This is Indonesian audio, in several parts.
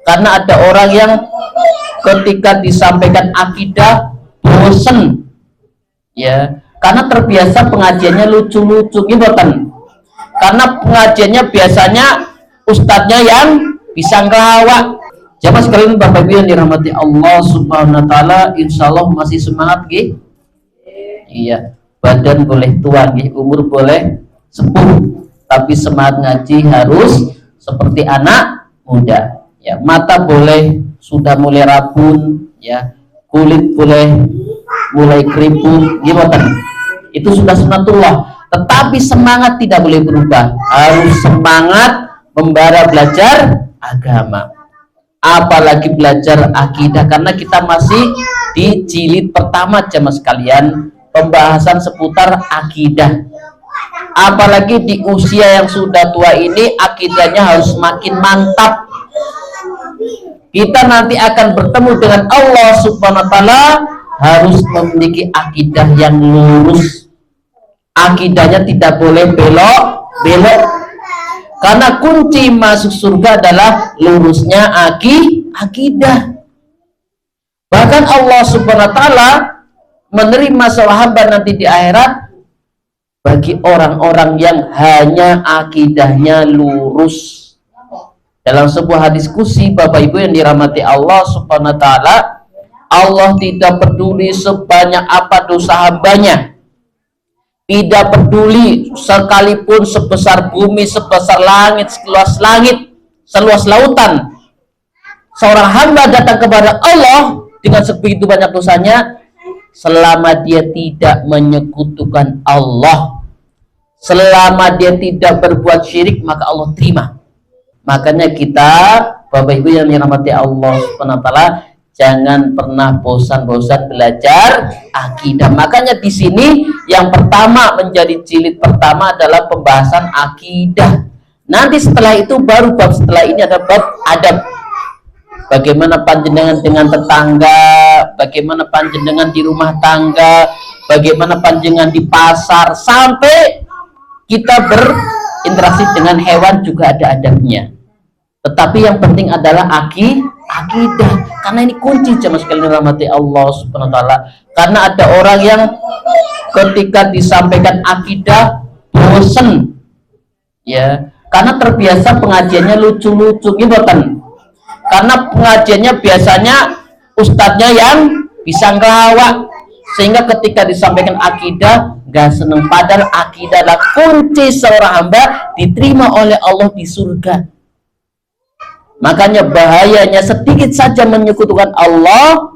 Karena ada orang yang ketika disampaikan akidah bosen, ya, karena terbiasa pengajiannya lucu-lucu gitu kan. Karena pengajiannya biasanya ustadznya yang bisa ngelawak. Jamaah sekalian Bapak Ibu yang dirahmati Allah Subhanahu wa taala, insyaallah masih semangat nggih. Iya, badan boleh tua nggih, umur boleh sepuh, tapi semangat ngaji harus seperti anak muda. Ya, mata boleh sudah mulai rabun, ya, kulit boleh mulai keriput, gimana? Itu sudah sunatullah. Tetapi semangat tidak boleh berubah. Harus semangat membara belajar agama. Apalagi belajar akidah, karena kita masih di jilid pertama jamaah sekalian, pembahasan seputar akidah. Apalagi di usia yang sudah tua ini, akidahnya harus makin mantap. Kita nanti akan bertemu dengan Allah Subhanahu wa taala, harus memiliki akidah yang lurus. Akidahnya tidak boleh belok-belok. Karena kunci masuk surga adalah lurusnya akidah. Bahkan Allah Subhanahu wa taala menerima seorang hamba nanti di akhirat bagi orang-orang yang hanya akidahnya lurus. Dalam sebuah diskusi Bapak Ibu yang dirahmati Allah Subhanahu wa taala, Allah tidak peduli sebanyak apa dosa hambanya, tidak peduli sekalipun sebesar bumi, sebesar langit, seluas lautan. Seorang hamba datang kepada Allah dengan sebegitu banyak dosanya, selama dia tidak menyekutukan Allah, selama dia tidak berbuat syirik, maka Allah terima. Makanya kita Bapak Ibu yang dirahmati Allah Subhanahu wa taala, jangan pernah bosan-bosan belajar akidah. Makanya di sini yang pertama menjadi jilid pertama adalah pembahasan akidah. Nanti setelah itu baru bab setelah ini ada bab adab. Bagaimana panjenengan dengan tetangga, bagaimana panjenengan di rumah tangga, bagaimana panjenengan di pasar, sampai kita berinteraksi dengan hewan juga ada adabnya. Tetapi yang penting adalah akidah, karena ini kunci jemaah sekalian dirahmati Allah Subhanahu wa taala. Karena ada orang yang ketika disampaikan akidah bosen, ya, karena terbiasa pengajiannya lucu-lucu gitu kan. Karena pengajiannya biasanya ustadznya yang bisa ngelawak, sehingga ketika disampaikan akidah gak seneng. Padahal akidah adalah kunci seorang hamba diterima oleh Allah di surga. Makanya bahayanya sedikit saja menyekutukan Allah,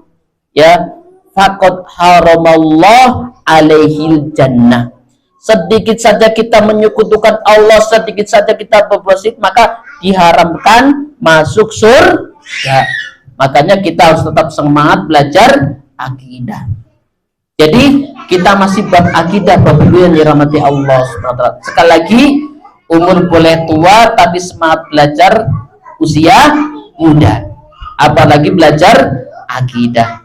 ya, faqad haramallah alaihil jannah. Sedikit saja kita menyekutukan Allah, sedikit saja kita berbuat syirik, maka diharamkan masuk surga. Makanya kita harus tetap semangat belajar akidah. Jadi kita masih bab akidah Bapak Ibu yang dirahmati Allah Subhanahu wa taala. Sekali lagi, umur boleh tua tapi semangat belajar usia muda, apalagi belajar akidah.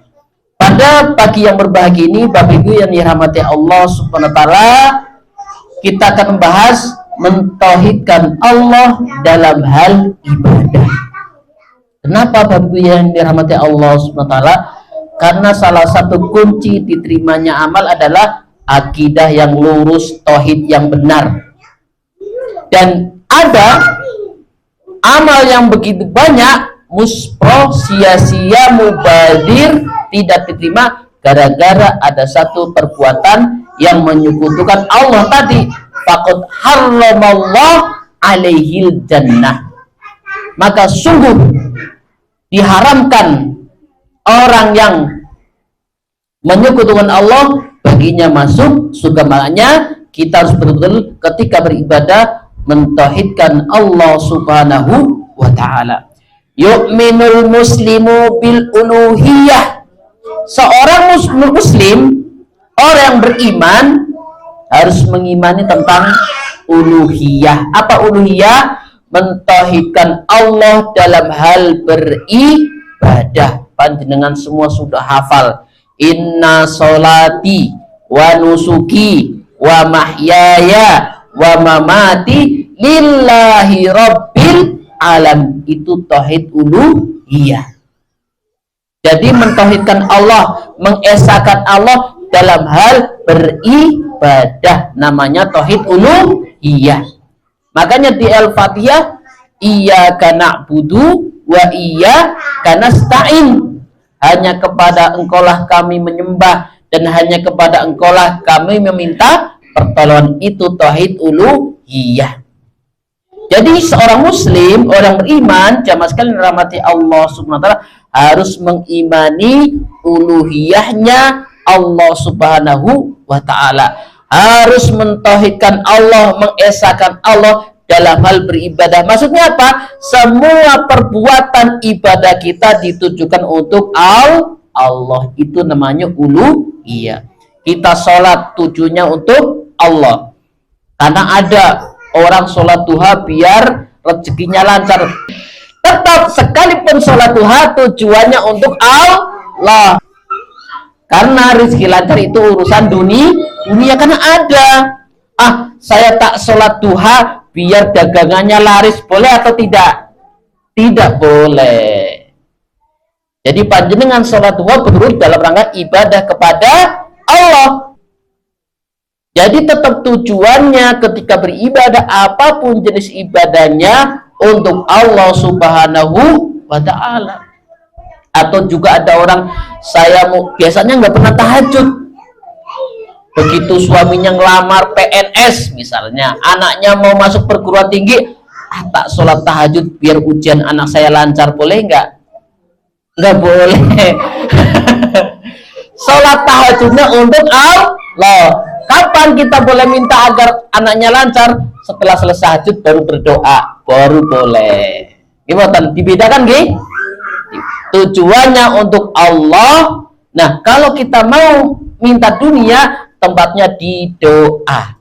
Pada pagi yang berbahagia ini Bapak Ibu yang dirahmati Allah Subhanahu wa taala, kita akan membahas mentauhidkan Allah dalam hal ibadah. Kenapa Bapak Ibu yang dirahmati Allah Subhanahu wa taala? Karena salah satu kunci diterimanya amal adalah akidah yang lurus, tauhid yang benar. Dan ada amal yang begitu banyak, muspro, sia-sia, mubadir, tidak diterima gara-gara ada satu perbuatan yang menyekutukan Allah tadi. Faqad haramallah alaihil jannah. Maka sungguh diharamkan orang yang menyekutukan Allah baginya masuk surga. Makanya kita harus betul-betul ketika beribadah mentauhidkan Allah Subhanahu wa taala. Yu'minul muslimu bil uluhiyah. Seorang muslim, orang yang beriman harus mengimani tentang uluhiyah. Apa uluhiyah? Mentauhidkan Allah dalam hal beribadah. Panjenengan semua sudah hafal. Inna sholati wa nusuki wa mahyaya wa mamati lillahi rabbil alam. Itu tauhid uluhiyah. Jadi mentauhidkan Allah, mengesahkan Allah dalam hal beribadah, namanya tauhid uluhiyah. Makanya di Al-Fatihah, iyyaka na'budu wa iyyaka nasta'in. Hanya kepada Engkaulah kami menyembah dan hanya kepada Engkaulah kami meminta pertolongan. Itu tauhid uluhiyah. Jadi seorang muslim, orang beriman, jamaah sekalian rahmati Allah Subhanahu wa taala, harus mengimani uluhiyahnya Allah Subhanahu wa taala. Harus mentauhidkan Allah, mengesahkan Allah dalam hal beribadah. Maksudnya apa? Semua perbuatan ibadah kita ditujukan untuk Allah. Itu namanya uluhiyah. Kita sholat tujuannya untuk Allah. Karena ada orang sholat duha biar rezekinya lancar. Tetap sekalipun sholat duha tujuannya untuk Allah. Karena rezeki lancar itu urusan dunia karena ada. Saya tak sholat duha biar dagangannya laris, boleh atau tidak? Tidak boleh. Jadi panjenengan sholat duha benar dalam rangka ibadah kepada Allah. Jadi tetap tujuannya ketika beribadah, apapun jenis ibadahnya, untuk Allah Subhanahu wa ta'ala. Atau juga ada orang, saya biasanya nggak pernah tahajud. Begitu suaminya ngelamar PNS misalnya, anaknya mau masuk perguruan tinggi, tak sholat tahajud biar ujian anak saya lancar, boleh nggak? Nggak boleh. Sholat tahajudnya untuk Allah. Kapan kita boleh minta agar anaknya lancar? Setelah selesai tahajud baru berdoa, baru boleh. Gimana? Dibedakan gih? Tujuannya untuk Allah. Nah, kalau kita mau minta dunia, tempatnya di doa.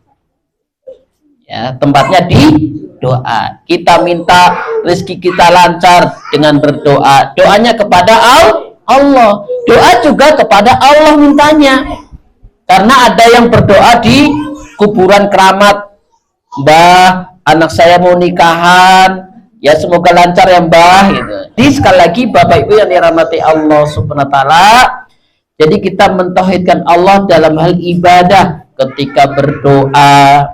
Ya, tempatnya di doa. Kita minta rezeki kita lancar dengan berdoa. Doanya kepada Allah. Doa juga kepada Allah mintanya. Karena ada yang berdoa di kuburan keramat. Mbah, anak saya mau nikahan, ya semoga lancar ya Mbah, gitu. Jadi sekali lagi Bapak Ibu yang dirahmati Allah Subhanahu wa taala, jadi kita mentauhidkan Allah dalam hal ibadah ketika berdoa,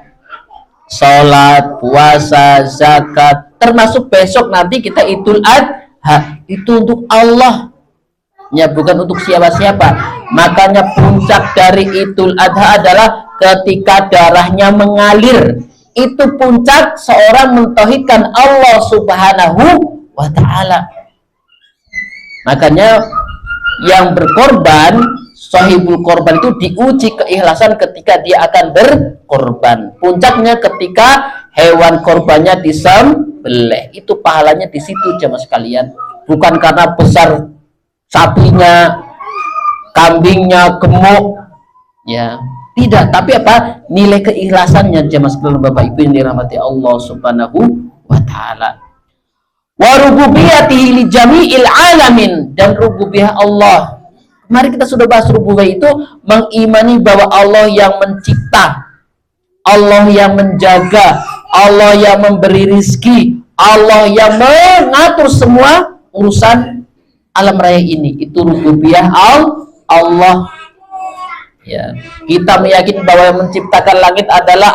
sholat, puasa, zakat, termasuk besok nanti kita Idul Adha, itu untuk Allah. Ya, bukan untuk siapa-siapa. Makanya puncak dari Idul Adha adalah ketika darahnya mengalir. Itu puncak seorang mentauhidkan Allah Subhanahu wa ta'ala. Makanya yang berkorban, sahibul korban itu diuji keikhlasan ketika dia akan berkorban. Puncaknya ketika hewan korbannya disembelih. Itu pahalanya di situ jemaah sekalian. Bukan karena besar sapinya, kambingnya, gemuk, ya tidak, tapi apa? Nilai keikhlasannya jemaah sekalian Bapak Ibu yang dirahmati Allah Subhanahu wa taala. Wa rububiyatihi li jami'il alamin, dan rububiyah Allah. Kemarin kita sudah bahas rububiyah itu mengimani bahwa Allah yang mencipta, Allah yang menjaga, Allah yang memberi rizki, Allah yang mengatur semua urusan alam raya ini. Itu rububiyah Allah. Ya, kita meyakini bahwa yang menciptakan langit adalah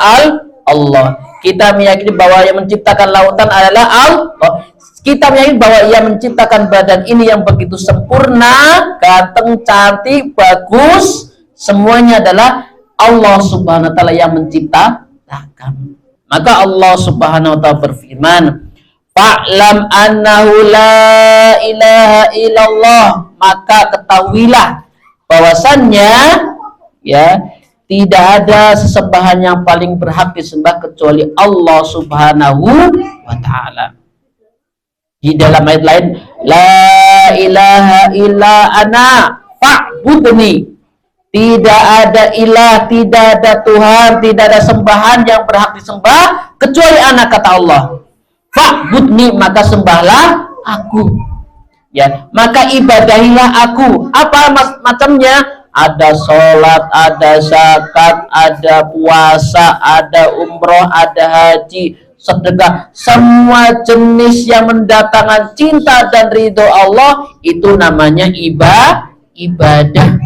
Allah. Kita meyakini bahwa yang menciptakan lautan adalah Allah. Kita meyakini bahwa yang menciptakan badan ini yang begitu sempurna, ganteng, cantik, bagus, semuanya adalah Allah Subhanahu wa taala yang menciptakan. Maka Allah Subhanahu wa taala berfirman, fa'lam annahu la ilaha illallah, maka ketahuilah bahwasannya ya tidak ada sesembahan yang paling berhak disembah kecuali Allah Subhanahu wa taala. Di dalam ayat lain, la ilaha illa ana fa'budni, tidak ada ilah, tidak ada Tuhan, tidak ada sembahan yang berhak disembah kecuali ana, kata Allah. Fa'budni, maka sembahlah aku. Ya, maka ibadahilah aku. Apa macamnya? Ada sholat, ada zakat, ada puasa, ada umroh, ada haji. sedekah, semua jenis yang mendatangkan cinta dan ridho Allah itu namanya ibadah.